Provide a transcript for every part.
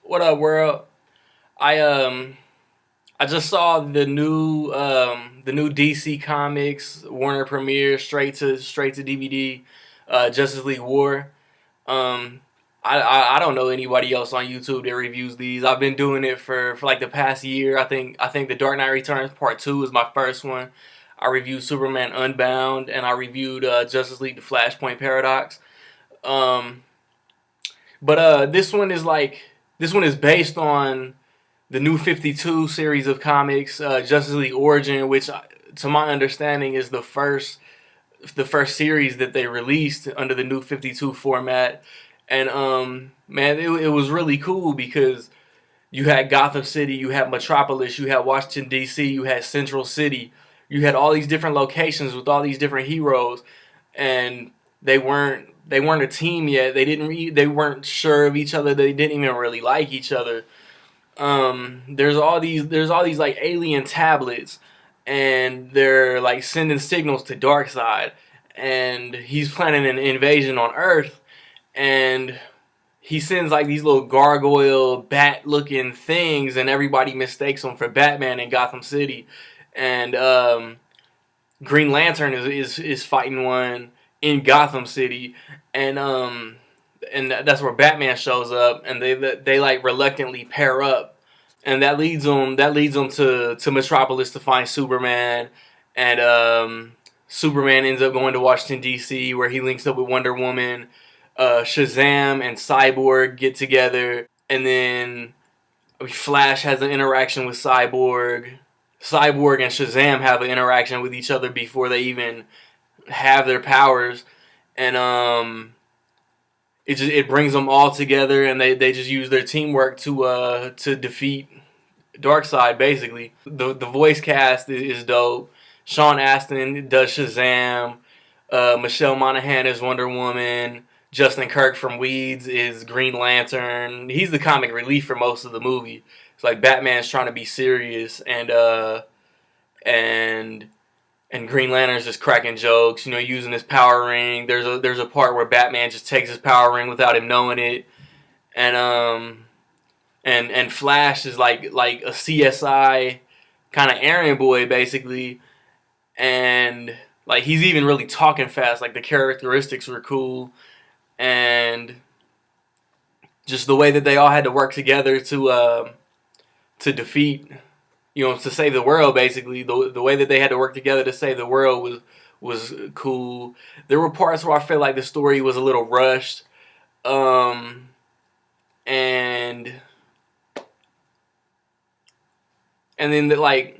What up, world? I um I just saw the new DC Comics Warner premiere straight to DVD, Justice League War. Um, I don't know anybody else on YouTube that reviews these. I've been doing it for like the past year. I think The Dark Knight Returns Part Two is my first one. I reviewed Superman Unbound and I reviewed Justice League: The Flashpoint Paradox. Um, but this one is based on the New 52 series of comics, Justice League Origin, which, to my understanding, is the first series that they released under the New 52 format. And man, it was really cool because you had Gotham City, you had Metropolis, you had Washington D.C., you had Central City, you had all these different locations with all these different heroes, and they weren't a team yet. They weren't sure of each other. They didn't even really like each other. There's all these like alien tablets, and they're like sending signals to Darkseid, and he's planning an invasion on Earth, and he sends like these little gargoyle bat looking things, and everybody mistakes them for Batman in Gotham City, and Green Lantern is fighting one in Gotham City, and that's where Batman shows up, and they like reluctantly pair up, and that leads them to Metropolis to find Superman, and Superman ends up going to Washington D.C. where he links up with Wonder Woman. Shazam and Cyborg get together, and then Flash has an interaction with Cyborg. Cyborg and Shazam have an interaction with each other before they even have their powers, and it brings them all together, and they just use their teamwork to defeat Darkseid. Basically, the voice cast is dope. Sean Astin does Shazam. Michelle Monaghan is Wonder Woman. Justin Kirk from Weeds is Green Lantern. He's the comic relief for most of the movie. It's like Batman's trying to be serious, and and Green Lantern's just cracking jokes, using his power ring. There's a part where Batman just takes his power ring without him knowing it, and and Flash is like a CSI kind of errand boy basically, and like he's even really talking fast. Like the characteristics were cool, and just the way that they all had to work together to defeat, to save the world. Basically, the way that they had to work together to save the world was cool. There were parts where I felt like the story was a little rushed, um, and then like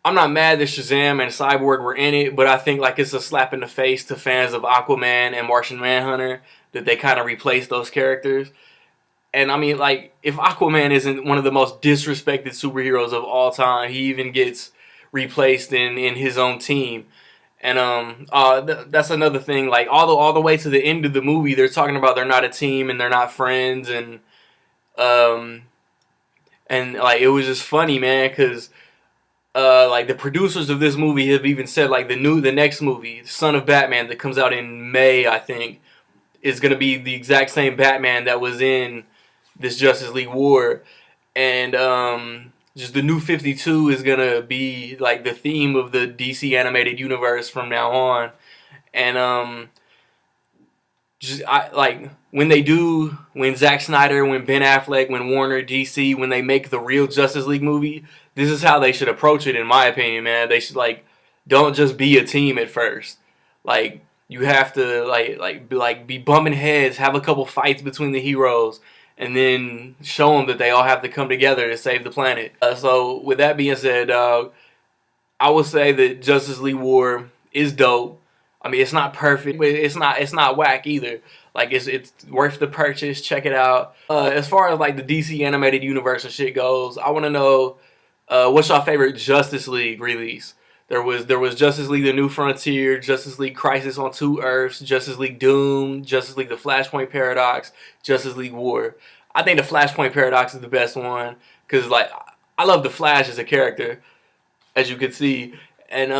I'm not mad that Shazam and Cyborg were in it, but I think like it's a slap in the face to fans of Aquaman and Martian Manhunter that they kind of replaced those characters. And I mean, like, if Aquaman isn't one of the most disrespected superheroes of all time, he even gets replaced in his own team. And that's another thing. Like all the way to the end of the movie, they're talking about they're not a team and they're not friends, um and like it was just funny, man, because like the producers of this movie have even said like the next movie, Son of Batman, that comes out in May, I think, is gonna be the exact same Batman that was in this Justice League War, and just the New 52 is gonna be like the theme of the DC animated universe from now on, and just I like when Zack Snyder, when Ben Affleck, when Warner DC, when they make the real Justice League movie, this is how they should approach it, in my opinion, man. They should like don't just be a team at first, like. You have to be bumping heads, have a couple fights between the heroes, and then show them that they all have to come together to save the planet. So with that being said, I would say that Justice League War is dope. I mean, it's not perfect, but it's not whack either. Like it's worth the purchase. Check it out. As far as like the DC animated universe and shit goes, I want to know what's your favorite Justice League release. There was Justice League: The New Frontier, Justice League: Crisis on Two Earths, Justice League: Doom, Justice League: The Flashpoint Paradox, Justice League War. I think the Flashpoint Paradox is the best one because like I love the Flash as a character, as you can see, and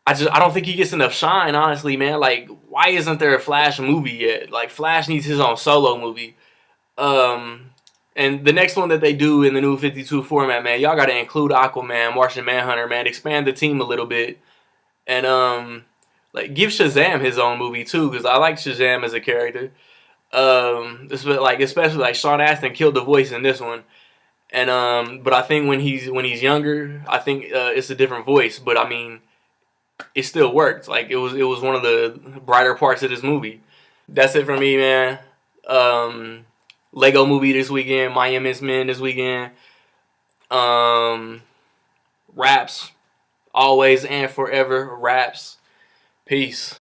I don't think he gets enough shine, honestly, man. Like, why isn't there a Flash movie yet? Like, Flash needs his own solo movie. Um, and the next one that they do in the new 52 format, man, y'all got to include Aquaman, Martian Manhunter, man. Expand the team a little bit, and like give Shazam his own movie too, because I like Shazam as a character. Like especially like Sean Astin killed the voice in this one, and but I think when he's younger, I think it's a different voice. But I mean, it still worked. Like it was one of the brighter parts of this movie. That's it for me, man. Um, Lego movie this weekend. Miami's Men this weekend. Um, Raps always and forever. Raps. Peace.